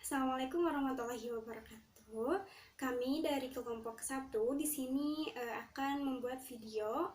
Assalamualaikum warahmatullahi wabarakatuh. Kami dari kelompok 1 di sini akan membuat video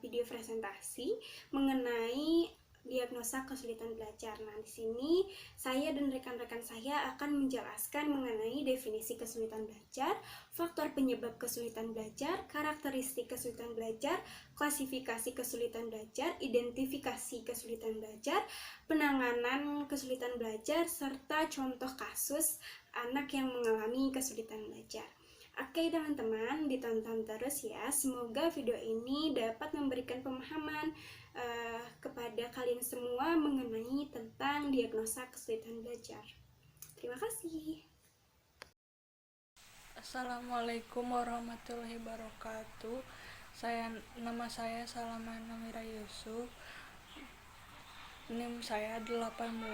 presentasi mengenai diagnosa kesulitan belajar. Nah, di sini saya dan rekan-rekan saya akan menjelaskan mengenai definisi kesulitan belajar, faktor penyebab kesulitan belajar, karakteristik kesulitan belajar, klasifikasi kesulitan belajar, identifikasi kesulitan belajar, penanganan kesulitan belajar, serta contoh kasus anak yang mengalami kesulitan belajar. Oke teman-teman, ditonton terus ya. Semoga video ini dapat memberikan pemahaman kepada kalian semua mengenai tentang diagnosa kesulitan belajar. Terima kasih. Assalamualaikum warahmatullahi wabarakatuh. Nama saya Salama Namira Yusuf. NIM saya 18 010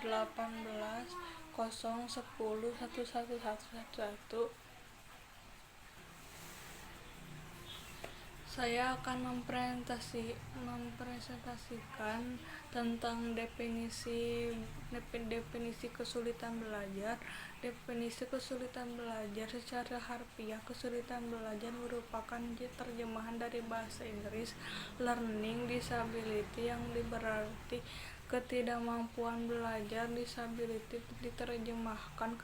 1111. Saya akan mempresentasikan tentang definisi kesulitan belajar. Definisi kesulitan belajar secara harfiah, kesulitan belajar merupakan terjemahan dari bahasa Inggris learning disability yang berarti ketidakmampuan belajar. Disability diterjemahkan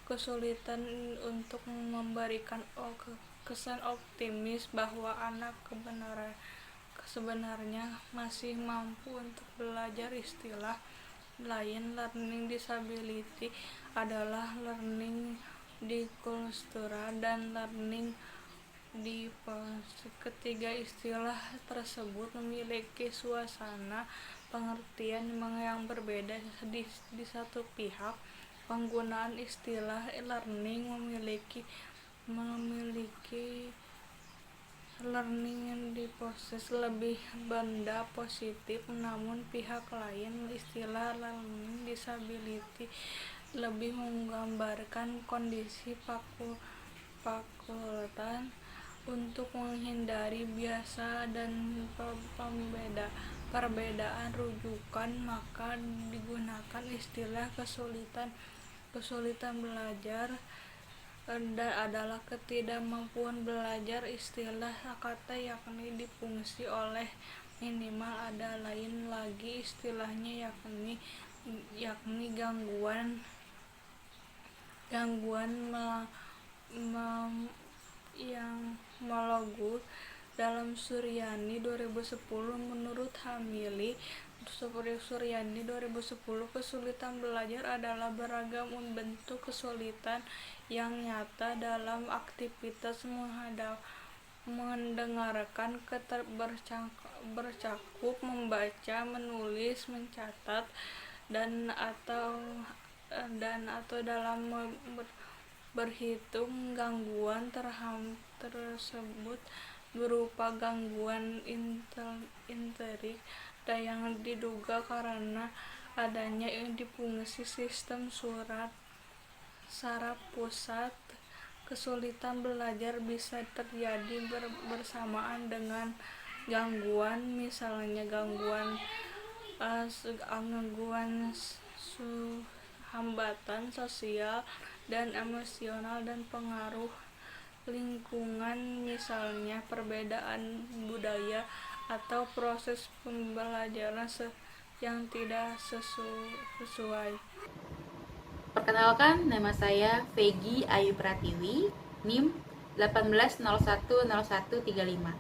kesulitan untuk memberikan kesan optimis bahwa anak sebenarnya masih mampu untuk belajar. Istilah lain learning disability adalah learning difficulty dan learning difficulty. Ketiga istilah tersebut memiliki suasana pengertian yang berbeda. Di satu pihak, penggunaan istilah learning memiliki learning di proses lebih benda positif, namun pihak lain istilah learning disability lebih menggambarkan kondisi fakultan. Untuk menghindari biasa dan perbedaan rujukan, maka digunakan istilah kesulitan belajar adalah ketidakmampuan belajar. Istilah kata yakni difungsi oleh minimal. Ada lain lagi istilahnya yakni gangguan yang melogus. Dalam Suryani 2010, menurut Hamili Suryani 2010, kesulitan belajar adalah beragam bentuk kesulitan yang nyata dalam aktivitas mendengarkan, bercakup, membaca, menulis, mencatat, dan atau dalam berhitung. Gangguan tersebut berupa gangguan interik yang diduga karena adanya disfungsi sistem saraf pusat. Kesulitan belajar bisa terjadi bersamaan dengan gangguan, misalnya gangguan hambatan sosial dan emosional dan pengaruh lingkungan, misalnya perbedaan budaya atau proses pembelajaran yang tidak sesuai. Perkenalkan, nama saya Vegi Ayu Pratiwi, NIM 18010135.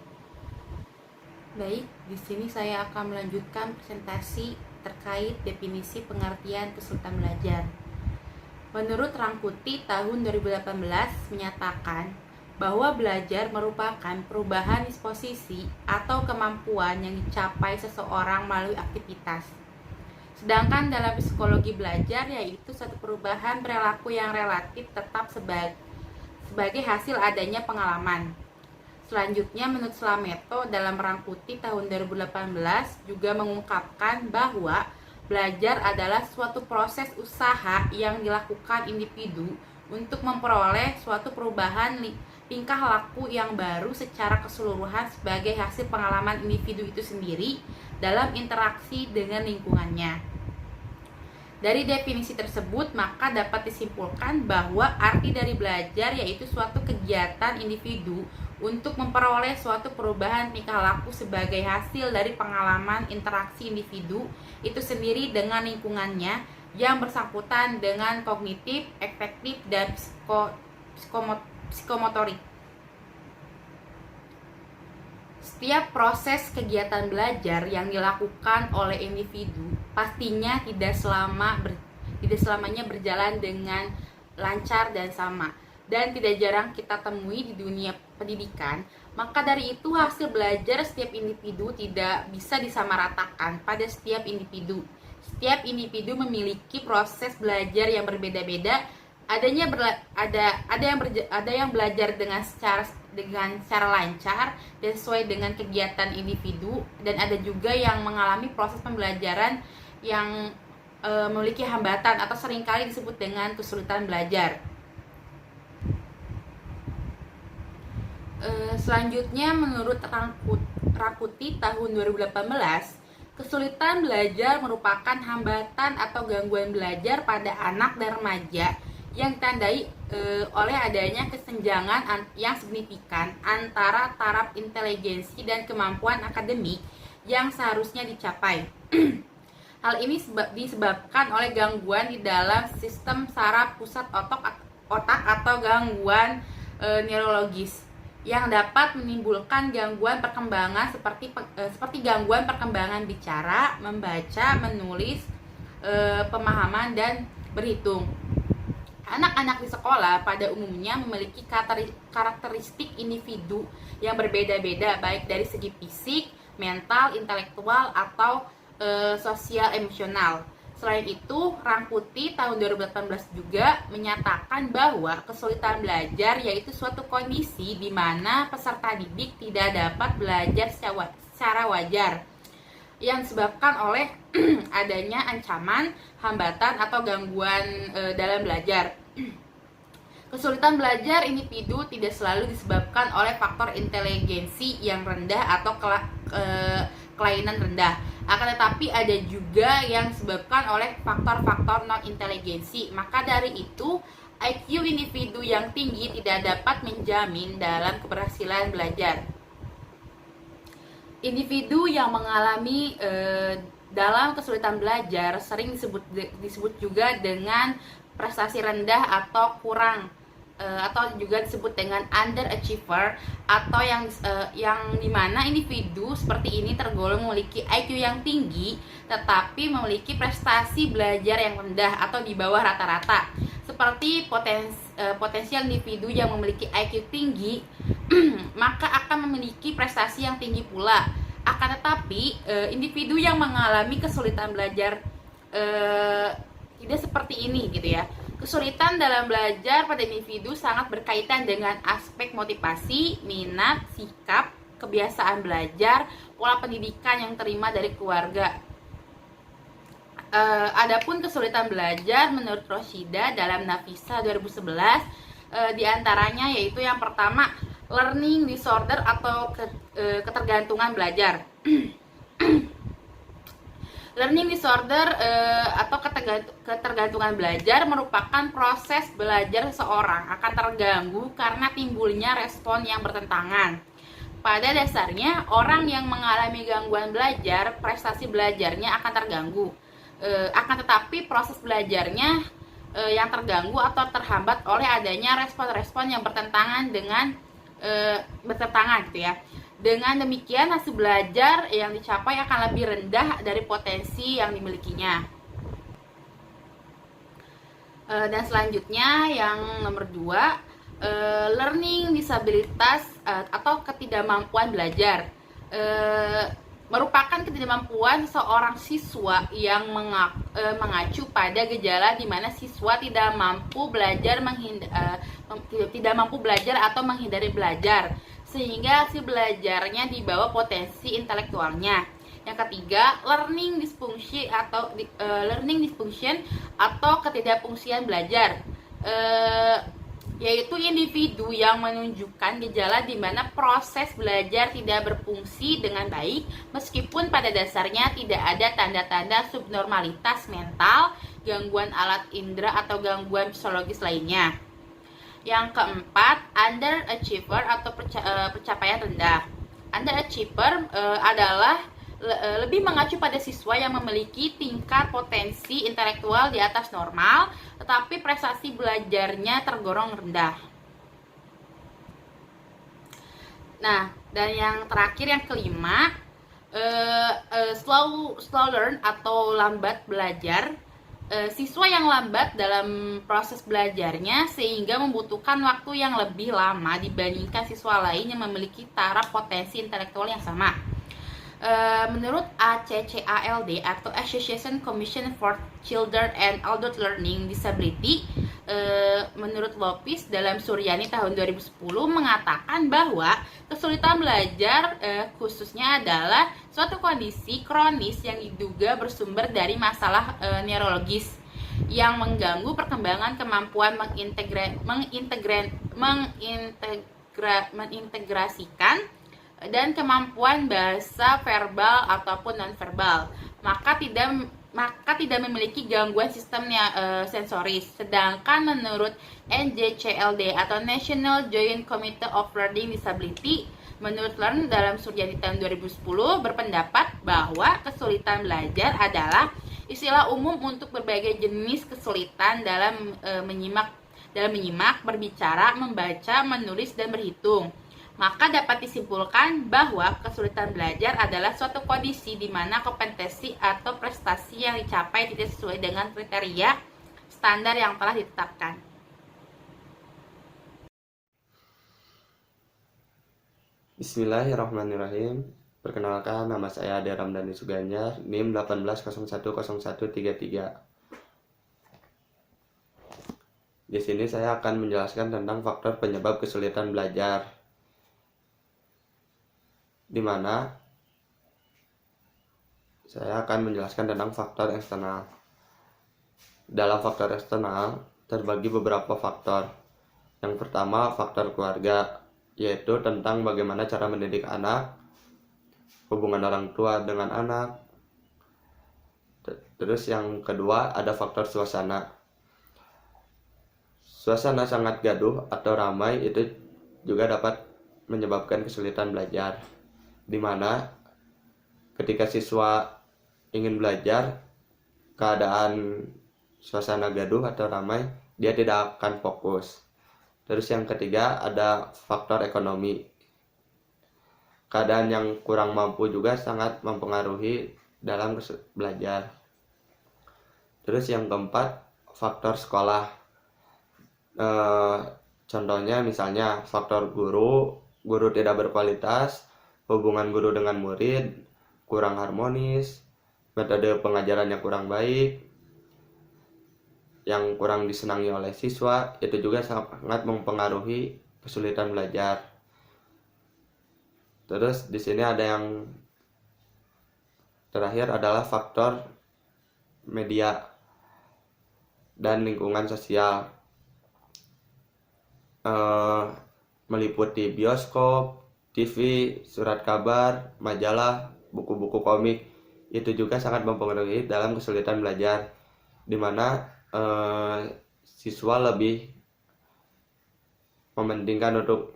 Baik, di sini saya akan melanjutkan presentasi terkait definisi pengertian kesulitan belajar. Menurut Rangkuti tahun 2018 menyatakan bahwa belajar merupakan perubahan disposisi atau kemampuan yang dicapai seseorang melalui aktivitas. Sedangkan dalam psikologi belajar yaitu suatu perubahan perilaku yang relatif tetap sebagai hasil adanya pengalaman. Selanjutnya, menurut Slameto dalam Rangkuti tahun 2018 juga mengungkapkan bahwa belajar adalah suatu proses usaha yang dilakukan individu untuk memperoleh suatu perubahan tingkah laku yang baru secara keseluruhan sebagai hasil pengalaman individu itu sendiri dalam interaksi dengan lingkungannya. Dari definisi tersebut, maka dapat disimpulkan bahwa arti dari belajar yaitu suatu kegiatan individu untuk memperoleh suatu perubahan tingkah laku sebagai hasil dari pengalaman interaksi individu itu sendiri dengan lingkungannya yang bersangkutan dengan kognitif, efektif, dan psikomotorik. Setiap proses kegiatan belajar yang dilakukan oleh individu pastinya tidak selamanya berjalan dengan lancar dan sama, dan tidak jarang kita temui di dunia pendidikan. Maka dari itu hasil belajar setiap individu tidak bisa disamaratakan pada setiap individu. Setiap individu memiliki proses belajar yang berbeda-beda. Ada yang belajar dengan secara lancar dan sesuai dengan kegiatan individu, dan ada juga yang mengalami proses pembelajaran yang memiliki hambatan atau seringkali disebut dengan kesulitan belajar. Selanjutnya, menurut Rakuti tahun 2018, kesulitan belajar merupakan hambatan atau gangguan belajar pada anak dan remaja yang ditandai oleh adanya kesenjangan yang signifikan antara taraf inteligensi dan kemampuan akademik yang seharusnya dicapai. Hal ini disebabkan oleh gangguan di dalam sistem saraf pusat otak atau gangguan neurologis yang dapat menimbulkan gangguan perkembangan seperti gangguan perkembangan bicara, membaca, menulis, pemahaman, dan berhitung. Anak-anak di sekolah pada umumnya memiliki karakteristik individu yang berbeda-beda, baik dari segi fisik, mental, intelektual, atau sosial emosional. Selain itu, Rangkuti tahun 2018 juga menyatakan bahwa kesulitan belajar yaitu suatu kondisi di mana peserta didik tidak dapat belajar secara wajar yang disebabkan oleh adanya ancaman, hambatan, atau gangguan dalam belajar. Kesulitan belajar individu tidak selalu disebabkan oleh faktor inteligensi yang rendah atau kelainan rendah. Akan tetapi ada juga yang disebabkan oleh faktor-faktor non-inteligensi. Maka dari itu, IQ individu yang tinggi tidak dapat menjamin dalam keberhasilan belajar. Individu yang mengalami dalam kesulitan belajar sering disebut juga dengan prestasi rendah atau kurang, atau juga disebut dengan underachiever, atau yang dimana individu seperti ini tergolong memiliki IQ yang tinggi tetapi memiliki prestasi belajar yang rendah atau di bawah rata-rata. Seperti potensial individu yang memiliki IQ tinggi maka akan memiliki prestasi yang tinggi pula. Akan tetapi individu yang mengalami kesulitan belajar tidak seperti ini gitu ya. Kesulitan dalam belajar pada individu sangat berkaitan dengan aspek motivasi, minat, sikap, kebiasaan belajar, pola pendidikan yang terima dari keluarga. Adapun kesulitan belajar menurut Roshida dalam Nafisa 2011 diantaranya yaitu yang pertama, learning disorder atau ketergantungan belajar. Learning disorder atau ketergantungan belajar merupakan proses belajar seseorang akan terganggu karena timbulnya respon yang bertentangan. Pada dasarnya, orang yang mengalami gangguan belajar, prestasi belajarnya akan terganggu. Akan tetapi proses belajarnya yang terganggu atau terhambat oleh adanya respon-respon yang bertentangan gitu ya. Dengan demikian, hasil belajar yang dicapai akan lebih rendah dari potensi yang dimilikinya. Dan selanjutnya yang nomor 2, learning disabilitas atau ketidakmampuan belajar merupakan ketidakmampuan seorang siswa yang mengacu pada gejala di mana siswa tidak mampu belajar atau menghindari belajar, sehingga hasil belajarnya di bawah potensi intelektualnya. Yang ketiga, learning dysfunction atau ketidakfungsian belajar yaitu individu yang menunjukkan gejala di mana proses belajar tidak berfungsi dengan baik meskipun pada dasarnya tidak ada tanda-tanda subnormalitas mental, gangguan alat indera atau gangguan psikologis lainnya. Yang keempat, underachiever atau pencapaian rendah. Underachiever adalah lebih mengacu pada siswa yang memiliki tingkat potensi intelektual di atas normal, tetapi prestasi belajarnya tergolong rendah. Nah, dan yang terakhir, yang kelima, slow learn atau lambat belajar. Siswa yang lambat dalam proses belajarnya sehingga membutuhkan waktu yang lebih lama dibandingkan siswa lain yang memiliki taraf potensi intelektual yang sama. Menurut ACCALD atau Association Commission for Children and Adult Learning Disability, menurut Lopis dalam Suryani tahun 2010 mengatakan bahwa kesulitan belajar khususnya adalah suatu kondisi kronis yang diduga bersumber dari masalah neurologis yang mengganggu perkembangan kemampuan mengintegrasikan dan kemampuan bahasa verbal ataupun nonverbal, maka tidak memiliki gangguan sistemnya sensoris. Sedangkan menurut NJCLD atau National Joint Committee of Learning Disability, menurut Learn dalam Suryani tahun 2010 berpendapat bahwa kesulitan belajar adalah istilah umum untuk berbagai jenis kesulitan dalam menyimak, berbicara, membaca, menulis, dan berhitung. Maka dapat disimpulkan bahwa kesulitan belajar adalah suatu kondisi di mana kompetensi atau prestasi yang dicapai tidak sesuai dengan kriteria standar yang telah ditetapkan. Bismillahirrahmanirrahim. Perkenalkan, nama saya Ade Ramdhani Suganyar, NIM 18010133. Di sini saya akan menjelaskan tentang faktor penyebab kesulitan belajar, di mana saya akan menjelaskan tentang faktor eksternal. Dalam faktor eksternal terbagi beberapa faktor. Yang pertama, faktor keluarga, yaitu tentang bagaimana cara mendidik anak, hubungan orang tua dengan anak. Terus yang kedua, ada faktor suasana. Suasana sangat gaduh atau ramai itu juga dapat menyebabkan kesulitan belajar, di mana ketika siswa ingin belajar, keadaan suasana gaduh atau ramai, dia tidak akan fokus. Terus yang ketiga, ada faktor ekonomi. Keadaan yang kurang mampu juga sangat mempengaruhi dalam belajar. Terus yang keempat, faktor sekolah. Contohnya misalnya faktor guru tidak berkualitas, hubungan guru dengan murid kurang harmonis, metode pengajaran yang kurang baik, yang kurang disenangi oleh siswa, itu juga sangat mempengaruhi kesulitan belajar. Terus di sini ada yang terakhir adalah faktor media dan lingkungan sosial, meliputi bioskop, TV, surat kabar, majalah, buku-buku komik. Itu juga sangat mempengaruhi dalam kesulitan belajar, di mana siswa lebih mementingkan untuk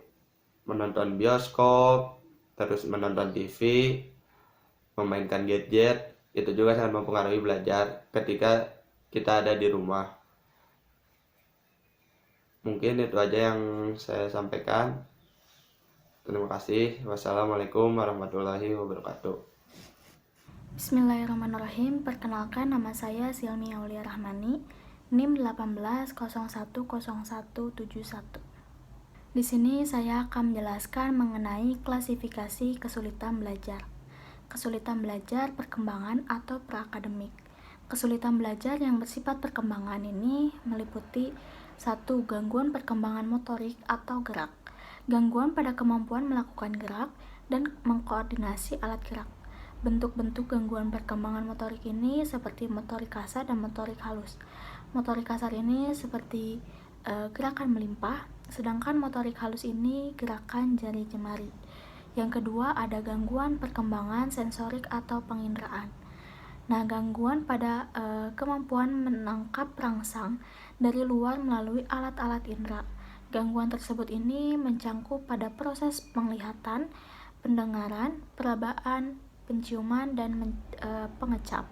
menonton bioskop, terus menonton TV, memainkan gadget. Itu juga sangat mempengaruhi belajar ketika kita ada di rumah. Mungkin itu aja yang saya sampaikan. Terima kasih. Wassalamualaikum warahmatullahi wabarakatuh. Bismillahirrahmanirrahim. Perkenalkan, nama saya Silmi Aulia Rahmani, NIM 18010171. Di sini saya akan menjelaskan mengenai klasifikasi kesulitan belajar. Kesulitan belajar perkembangan atau praakademik. Kesulitan belajar yang bersifat perkembangan ini meliputi 1. Gangguan perkembangan motorik atau gerak. Gangguan pada kemampuan melakukan gerak dan mengkoordinasi alat gerak. Bentuk-bentuk gangguan perkembangan motorik ini seperti motorik kasar dan motorik halus. Motorik kasar ini seperti gerakan melimpah, sedangkan motorik halus ini gerakan jari jemari. Yang kedua, ada gangguan perkembangan sensorik atau penginderaan. Nah, gangguan pada kemampuan menangkap rangsang dari luar melalui alat-alat indera. Gangguan tersebut ini mencangkup pada proses penglihatan, pendengaran, perabaan, penciuman, dan pengecap.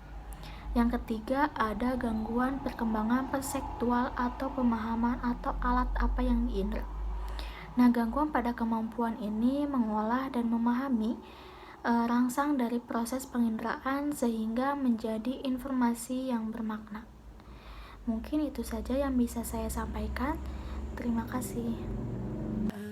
Yang ketiga, ada gangguan perkembangan perseptual atau pemahaman atau alat apa yang diindra. Nah, gangguan pada kemampuan ini mengolah dan memahami rangsang dari proses penginderaan sehingga menjadi informasi yang bermakna. Mungkin itu saja yang bisa saya sampaikan. Terima kasih.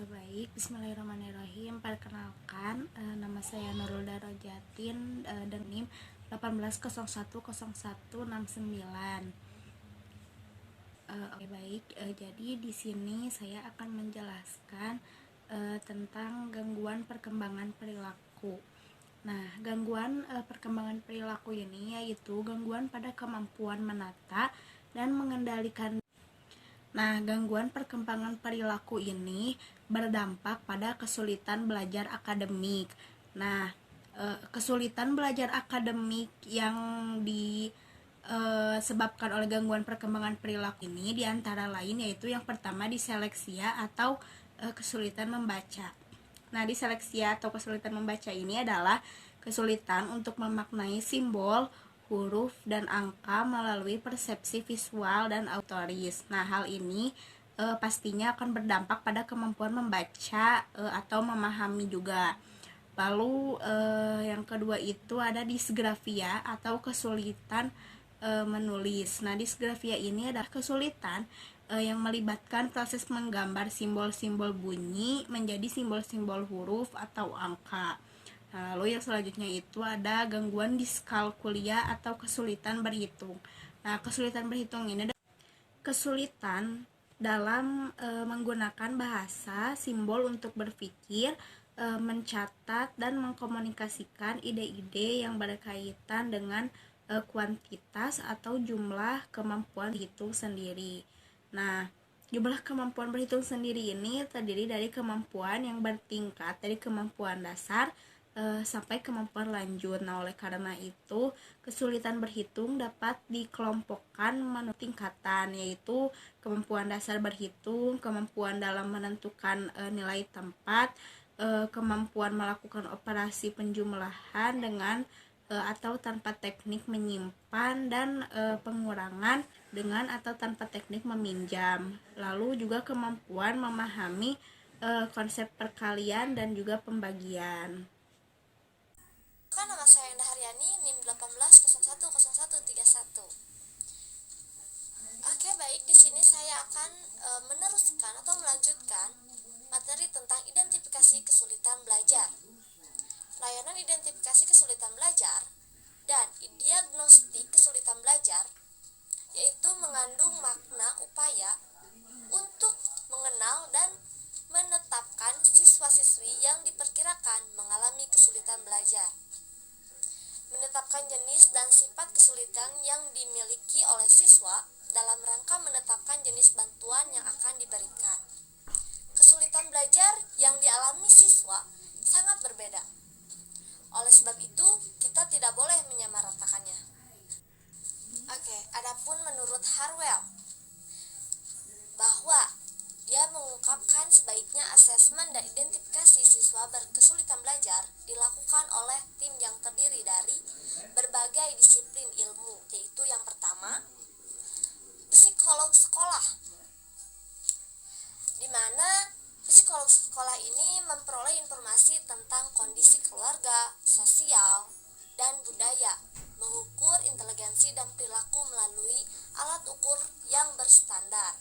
Baik, bismillahirrahmanirrahim. Perkenalkan, nama saya Nurul Darojatin dan NIM 18010169. Baik, jadi di sini saya akan menjelaskan tentang gangguan perkembangan perilaku. Nah, gangguan perkembangan perilaku ini yaitu gangguan pada kemampuan menata dan mengendalikan. Nah, gangguan perkembangan perilaku ini berdampak pada kesulitan belajar akademik. Nah, kesulitan belajar akademik yang disebabkan oleh gangguan perkembangan perilaku ini diantara lain yaitu yang pertama diseleksia atau kesulitan membaca. Nah, diseleksia atau kesulitan membaca ini adalah kesulitan untuk memaknai simbol, huruf, dan angka melalui persepsi visual dan autoris. Nah, hal ini pastinya akan berdampak pada kemampuan membaca atau memahami juga. Lalu yang kedua itu ada disgrafia atau kesulitan menulis. Nah, disgrafia ini adalah kesulitan yang melibatkan proses menggambar simbol-simbol bunyi menjadi simbol-simbol huruf atau angka. Nah, lalu yang selanjutnya itu ada gangguan diskalkulia atau kesulitan berhitung. Nah, kesulitan berhitung ini adalah kesulitan dalam menggunakan bahasa simbol untuk berpikir, mencatat, dan mengkomunikasikan ide-ide yang berkaitan dengan kuantitas atau jumlah kemampuan berhitung sendiri. Nah, jumlah kemampuan berhitung sendiri ini terdiri dari kemampuan yang bertingkat dari kemampuan dasar sampai kemampuan lanjut. Nah, oleh karena itu, kesulitan berhitung dapat dikelompokkan menurut tingkatan, yaitu kemampuan dasar berhitung, kemampuan dalam menentukan nilai tempat, kemampuan melakukan operasi penjumlahan dengan atau tanpa teknik menyimpan, dan pengurangan dengan atau tanpa teknik meminjam. Lalu juga kemampuan memahami konsep perkalian dan juga pembagian. Nama saya Endah Haryani, NIM 18010131. Oke, baik, di sini saya akan meneruskan atau melanjutkan materi tentang identifikasi kesulitan belajar. Layanan identifikasi kesulitan belajar dan diagnostik kesulitan belajar yaitu mengandung makna upaya untuk mengenal dan menetapkan siswa-siswi yang diperkirakan mengalami kesulitan belajar, menetapkan jenis dan sifat kesulitan yang dimiliki oleh siswa dalam rangka menetapkan jenis bantuan yang akan diberikan. Kesulitan belajar yang dialami siswa sangat berbeda. Oleh sebab itu, kita tidak boleh menyamaratakannya. Oke, adapun menurut Harwell, bahwa dia mengungkapkan sebaiknya asesmen dan identifikasi siswa berkesulitan belajar dilakukan oleh tim yang terdiri dari berbagai disiplin ilmu, yaitu yang pertama, psikolog sekolah, di mana psikolog sekolah ini memperoleh informasi tentang kondisi keluarga, sosial, dan budaya, mengukur inteligensi dan perilaku melalui alat ukur yang berstandar,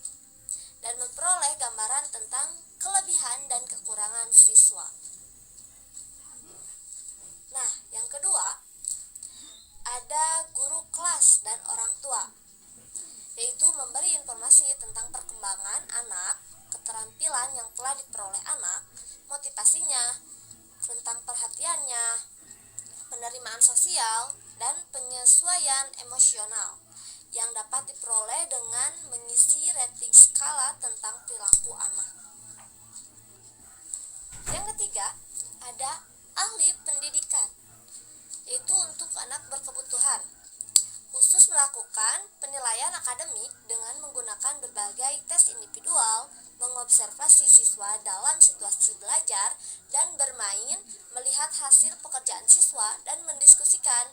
dan memperoleh gambaran tentang kelebihan dan kekurangan siswa. Nah, yang kedua, ada guru kelas dan orang tua, yaitu memberi informasi tentang perkembangan anak, keterampilan yang telah diperoleh anak, motivasinya, tentang perhatiannya, penerimaan sosial, dan penyesuaian emosional, yang dapat diperoleh dengan mengisi rating skala tentang perilaku anak. Yang ketiga, ada ahli pendidikan, yaitu untuk anak berkebutuhan, khusus melakukan penilaian akademik dengan menggunakan berbagai tes individual, mengobservasi siswa dalam situasi belajar dan bermain, melihat hasil pekerjaan siswa, dan mendiskusikan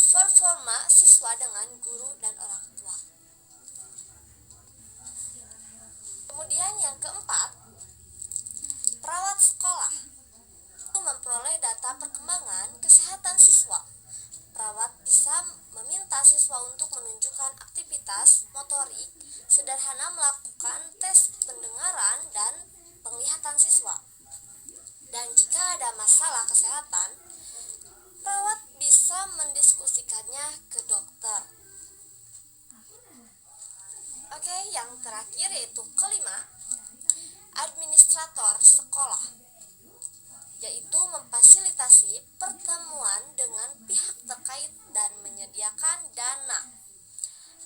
performa siswa dengan guru dan orang tua. Kemudian yang keempat, perawat sekolah itu memperoleh data perkembangan kesehatan siswa. Perawat bisa meminta siswa untuk menunjukkan aktivitas motorik sederhana, melakukan tes pendengaran dan penglihatan siswa. Dan jika ada masalah kesehatan, perawat bisa mendiskusikannya ke dokter. Oke, yang terakhir yaitu kelima, administrator sekolah, yaitu memfasilitasi pertemuan dengan pihak terkait dan menyediakan dana,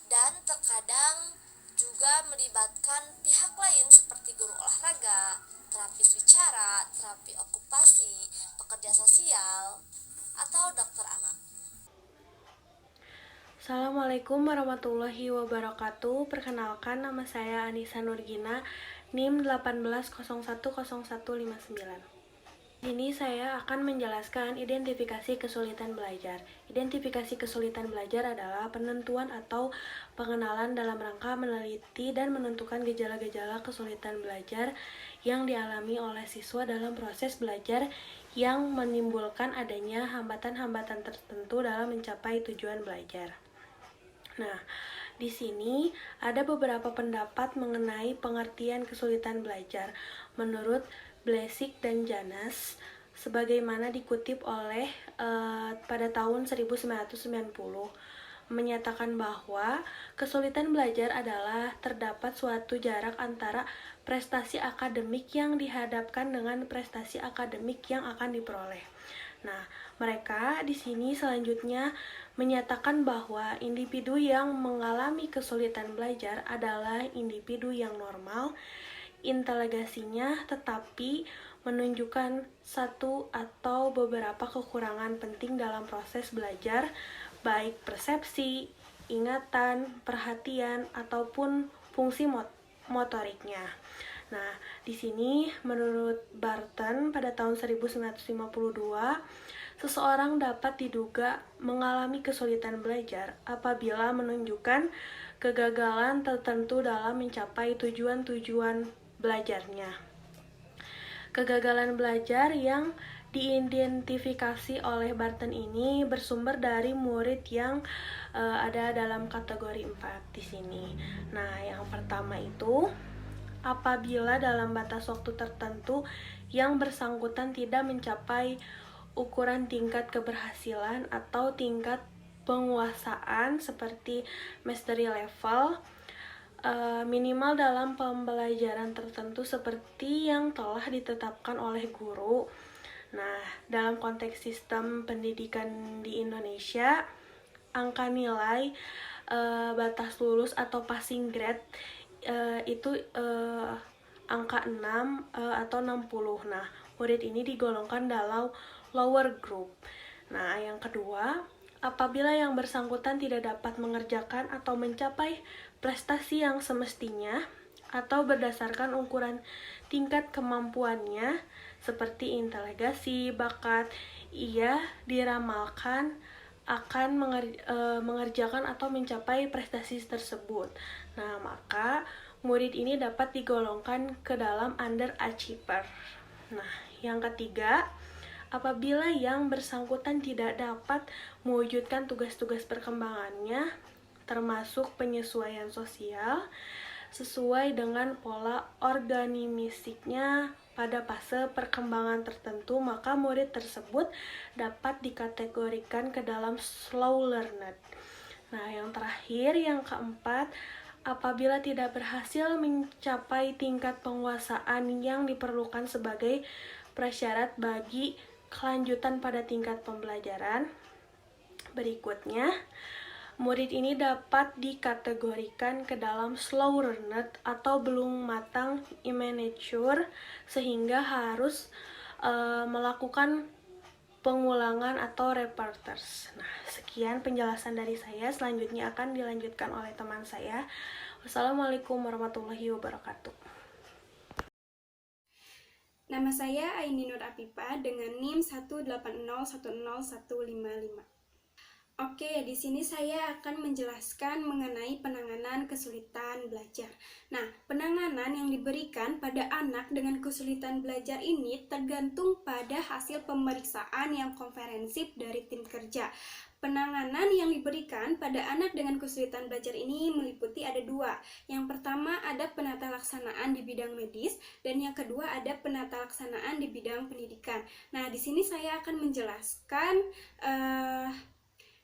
dan terkadang juga melibatkan pihak lain seperti guru olahraga, terapis bicara, terapi okupasi, pekerja sosial, atau dokter anak. Assalamualaikum warahmatullahi wabarakatuh. Perkenalkan, nama saya Anissa Nurgina, NIM 18010159. Ini saya akan menjelaskan identifikasi kesulitan belajar. Identifikasi kesulitan belajar adalah penentuan atau pengenalan dalam rangka meneliti dan menentukan gejala-gejala kesulitan belajar yang dialami oleh siswa dalam proses belajar yang menimbulkan adanya hambatan-hambatan tertentu dalam mencapai tujuan belajar. Nah, di sini ada beberapa pendapat mengenai pengertian kesulitan belajar menurut Blesik dan Janas, sebagaimana dikutip oleh pada tahun 1990, menyatakan bahwa kesulitan belajar adalah terdapat suatu jarak antara prestasi akademik yang dihadapkan dengan prestasi akademik yang akan diperoleh. Nah, mereka di sini selanjutnya menyatakan bahwa individu yang mengalami kesulitan belajar adalah individu yang normal, inteligasinya tetapi menunjukkan satu atau beberapa kekurangan penting dalam proses belajar, baik persepsi, ingatan, perhatian, ataupun fungsi motoriknya. Nah, di sini menurut Barton pada tahun 1952, seseorang dapat diduga mengalami kesulitan belajar apabila menunjukkan kegagalan tertentu dalam mencapai tujuan-tujuan belajarnya. Kegagalan belajar yang diidentifikasi oleh Barton ini bersumber dari murid yang ada dalam kategori 4 di sini. Nah, yang pertama itu apabila dalam batas waktu tertentu yang bersangkutan tidak mencapai ukuran tingkat keberhasilan atau tingkat penguasaan seperti mastery level minimal dalam pembelajaran tertentu seperti yang telah ditetapkan oleh guru. Nah, dalam konteks sistem pendidikan di Indonesia, angka nilai batas lulus atau passing grade itu angka 6 atau 60. Nah, murid ini digolongkan dalam lower group. Nah, yang kedua, apabila yang bersangkutan tidak dapat mengerjakan atau mencapai prestasi yang semestinya atau berdasarkan ukuran tingkat kemampuannya seperti inteligasi, bakat, ia diramalkan akan mengerjakan atau mencapai prestasi tersebut. Nah, maka murid ini dapat digolongkan ke dalam underachiever. Nah, yang ketiga, apabila yang bersangkutan tidak dapat mewujudkan tugas-tugas perkembangannya, termasuk penyesuaian sosial, sesuai dengan pola organimisiknya pada fase perkembangan tertentu, maka murid tersebut dapat dikategorikan ke dalam slow learner. Nah, yang terakhir, yang keempat, apabila tidak berhasil mencapai tingkat penguasaan yang diperlukan sebagai prasyarat bagi kelanjutan pada tingkat pembelajaran berikutnya, Murid ini dapat dikategorikan ke dalam slow learner atau belum matang immature sehingga harus melakukan pengulangan atau reperters. Nah, sekian penjelasan dari saya. Selanjutnya akan dilanjutkan oleh teman saya. Wassalamualaikum warahmatullahi wabarakatuh. Nama saya Aini Nur Apipa dengan NIM 180101155. Oke, di sini saya akan menjelaskan mengenai penanganan kesulitan belajar. Nah, penanganan yang diberikan pada anak dengan kesulitan belajar ini tergantung pada hasil pemeriksaan yang komprehensif dari tim kerja. Penanganan yang diberikan pada anak dengan kesulitan belajar ini meliputi ada dua. Yang pertama ada penata laksanaan di bidang medis, dan yang kedua ada penata laksanaan di bidang pendidikan. Nah, di sini saya akan menjelaskan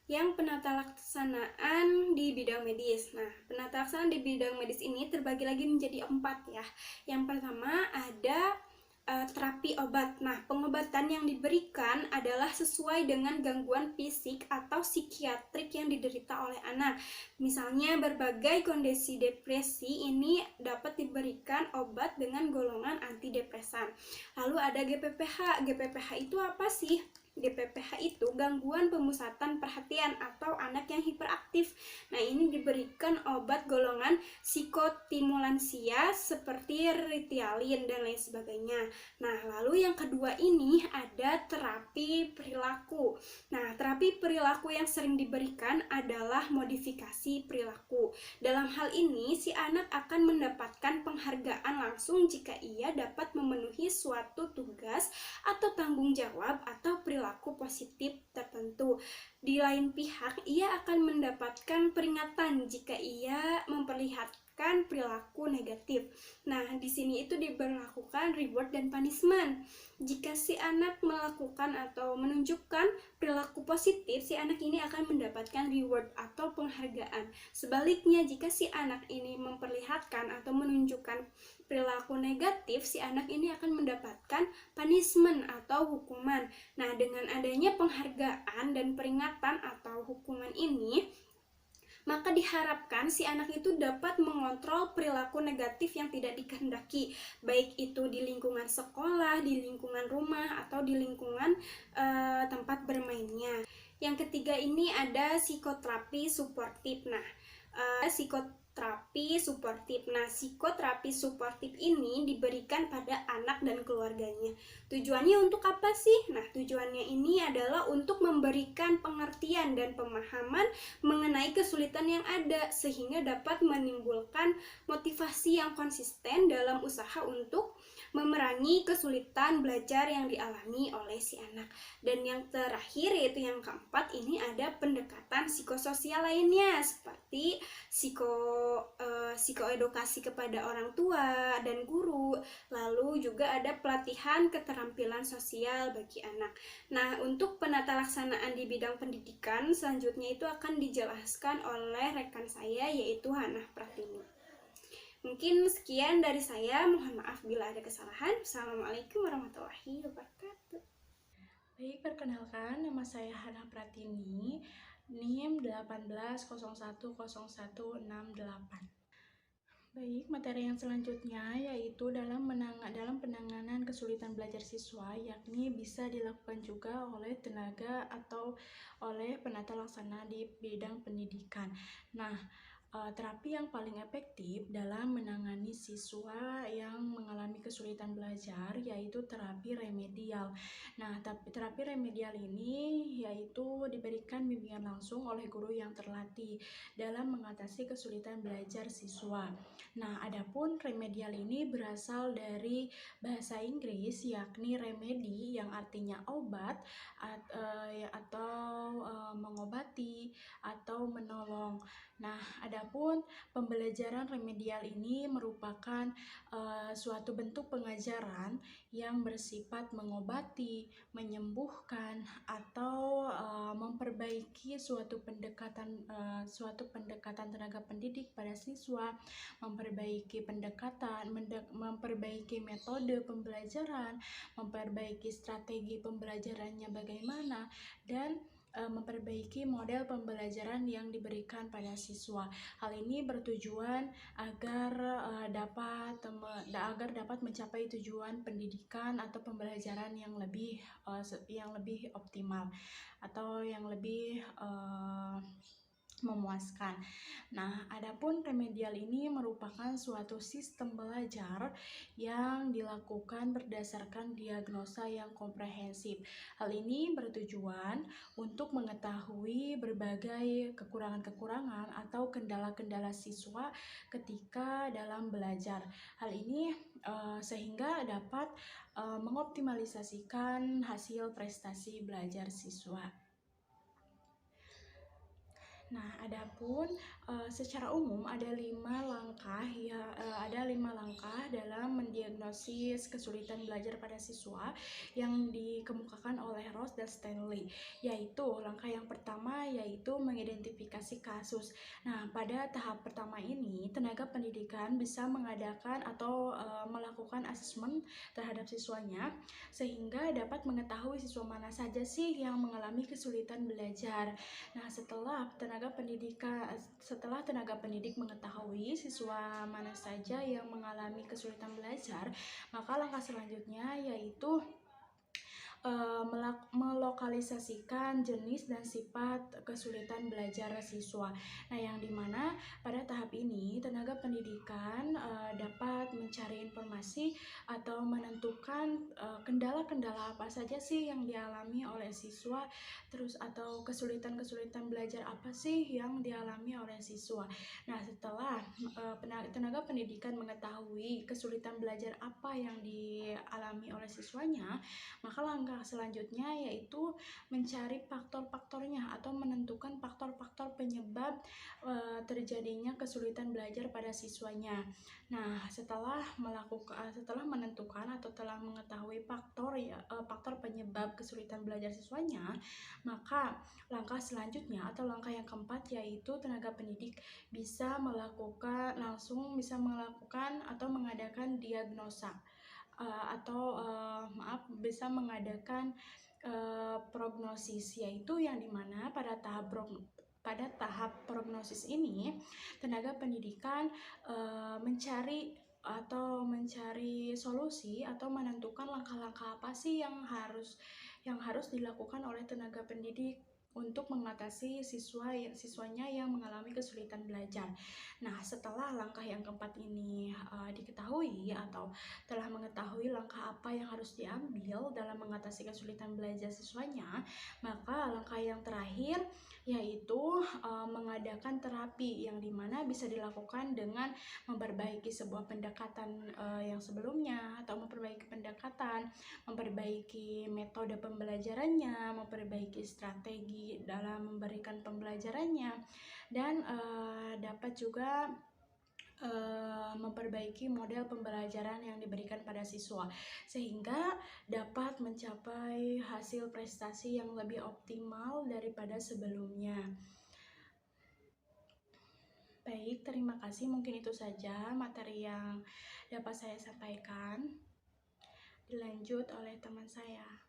yang penata laksanaan di bidang medis. Nah, penata laksanaan di bidang medis ini terbagi lagi menjadi 4 ya. Yang pertama ada terapi obat. Nah, pengobatan yang diberikan adalah sesuai dengan gangguan fisik atau psikiatrik yang diderita oleh anak. Misalnya berbagai kondisi depresi ini dapat diberikan obat dengan golongan antidepresan. Lalu ada GPPH. GPPH itu apa sih? GPPH itu gangguan pemusatan perhatian atau anak yang hiperaktif. Nah, ini diberikan obat golongan psikostimulansia seperti Ritalin dan lain sebagainya. Nah, lalu yang kedua ini ada terapi perilaku. Nah, terapi perilaku yang sering diberikan adalah modifikasi perilaku. Dalam hal ini, si anak akan mendapatkan penghargaan langsung jika ia dapat memenuhi suatu tugas atau tanggung jawab atau perilaku positif tertentu. Di lain pihak, ia akan mendapatkan peringatan jika ia memperlihatkan perilaku negatif. Nah, di sini itu diberlakukan reward dan punishment. Jika si anak melakukan atau menunjukkan perilaku positif, si anak ini akan mendapatkan reward atau penghargaan. Sebaliknya, jika si anak ini memperlihatkan atau menunjukkan perilaku negatif, si anak ini akan mendapatkan punishment atau hukuman. Nah, dengan adanya penghargaan dan peringatan atau hukuman ini, maka diharapkan si anak itu dapat mengontrol perilaku negatif yang tidak dikehendaki, baik itu di lingkungan sekolah, di lingkungan rumah, atau di lingkungan tempat bermainnya. Yang ketiga ini ada psikoterapi suportif. Nah, psikoterapi suportif ini diberikan pada anak dan keluarganya. Tujuannya untuk apa sih? Nah, tujuannya ini adalah untuk memberikan pengertian dan pemahaman mengenai kesulitan yang ada, sehingga dapat menimbulkan motivasi yang konsisten dalam usaha untuk memerangi kesulitan belajar yang dialami oleh si anak. Dan yang terakhir, yaitu yang keempat, ini ada pendekatan psikososial lainnya seperti psikoedukasi kepada orang tua dan guru. Lalu juga ada pelatihan keterampilan sosial bagi anak. Nah, untuk penata laksanaan di bidang pendidikan selanjutnya itu akan dijelaskan oleh rekan saya, yaitu Hanah Pratini. Mungkin sekian dari saya, mohon maaf bila ada kesalahan. Assalamualaikum warahmatullahi wabarakatuh. Baik, perkenalkan, nama saya Hanah Pratini, NIM 18010168. Baik, materi yang selanjutnya yaitu dalam penanganan kesulitan belajar siswa, yakni bisa dilakukan juga oleh tenaga atau oleh penata laksana di bidang pendidikan. Nah, terapi yang paling efektif dalam menangani siswa yang mengalami kesulitan belajar yaitu terapi remedial. Nah, terapi remedial ini yaitu diberikan bimbingan langsung oleh guru yang terlatih dalam mengatasi kesulitan belajar siswa. Nah, adapun remedial ini berasal dari bahasa Inggris, yakni remedy yang artinya obat atau mengobati atau menolong. Nah, adapun pembelajaran remedial ini merupakan suatu bentuk pengajaran yang bersifat mengobati, menyembuhkan, atau memperbaiki suatu pendekatan tenaga pendidik pada siswa, memperbaiki memperbaiki metode pembelajaran, memperbaiki strategi pembelajarannya bagaimana, dan memperbaiki model pembelajaran yang diberikan pada siswa. Hal ini bertujuan agar dapat mencapai tujuan pendidikan atau pembelajaran yang lebih optimal atau yang lebih memuaskan. Nah, adapun remedial ini merupakan suatu sistem belajar yang dilakukan berdasarkan diagnosa yang komprehensif. Hal ini bertujuan untuk mengetahui berbagai kekurangan-kekurangan atau kendala-kendala siswa ketika dalam belajar. Hal ini sehingga dapat mengoptimalisasikan hasil prestasi belajar siswa. Nah, adapun secara umum ada 5 langkah dalam mendiagnosis kesulitan belajar pada siswa yang dikemukakan oleh Ross dan Stanley, yaitu langkah yang pertama yaitu mengidentifikasi kasus. Nah, pada tahap pertama ini tenaga pendidikan bisa mengadakan atau melakukan asesmen terhadap siswanya sehingga dapat mengetahui siswa mana saja sih yang mengalami kesulitan belajar. Nah, setelah tenaga pendidik mengetahui siswa mana saja yang mengalami kesulitan belajar, maka langkah selanjutnya yaitu melokalisasikan jenis dan sifat kesulitan belajar siswa. Nah, yang dimana pada tahap ini tenaga pendidikan dapat mencari informasi atau menentukan kendala-kendala apa saja sih yang dialami oleh siswa, terus atau kesulitan-kesulitan belajar apa sih yang dialami oleh siswa. Nah, setelah tenaga pendidikan mengetahui kesulitan belajar apa yang dialami oleh siswanya, maka langkah selanjutnya yaitu mencari faktor-faktornya atau menentukan faktor-faktor penyebab terjadinya kesulitan belajar pada siswanya. Nah, setelah menentukan atau telah mengetahui faktor penyebab kesulitan belajar siswanya, maka langkah selanjutnya atau langkah yang keempat yaitu tenaga pendidik bisa melakukan atau mengadakan diagnosa bisa mengadakan prognosis, yaitu yang dimana pada tahap prognosis ini tenaga pendidikan mencari solusi atau menentukan langkah-langkah apa sih yang harus dilakukan oleh tenaga pendidik untuk mengatasi siswanya yang mengalami kesulitan belajar. Nah, setelah langkah yang keempat ini diketahui atau telah mengetahui langkah apa yang harus diambil dalam mengatasi kesulitan belajar siswanya, maka langkah yang terakhir yaitu mengadakan terapi yang dimana bisa dilakukan dengan memperbaiki sebuah pendekatan yang sebelumnya atau memperbaiki metode pembelajarannya, memperbaiki strategi dalam memberikan pembelajarannya, dan dapat juga memperbaiki model pembelajaran yang diberikan pada siswa sehingga dapat mencapai hasil prestasi yang lebih optimal daripada sebelumnya. Baik, terima kasih. Mungkin itu saja materi yang dapat saya sampaikan. Dilanjut oleh teman saya.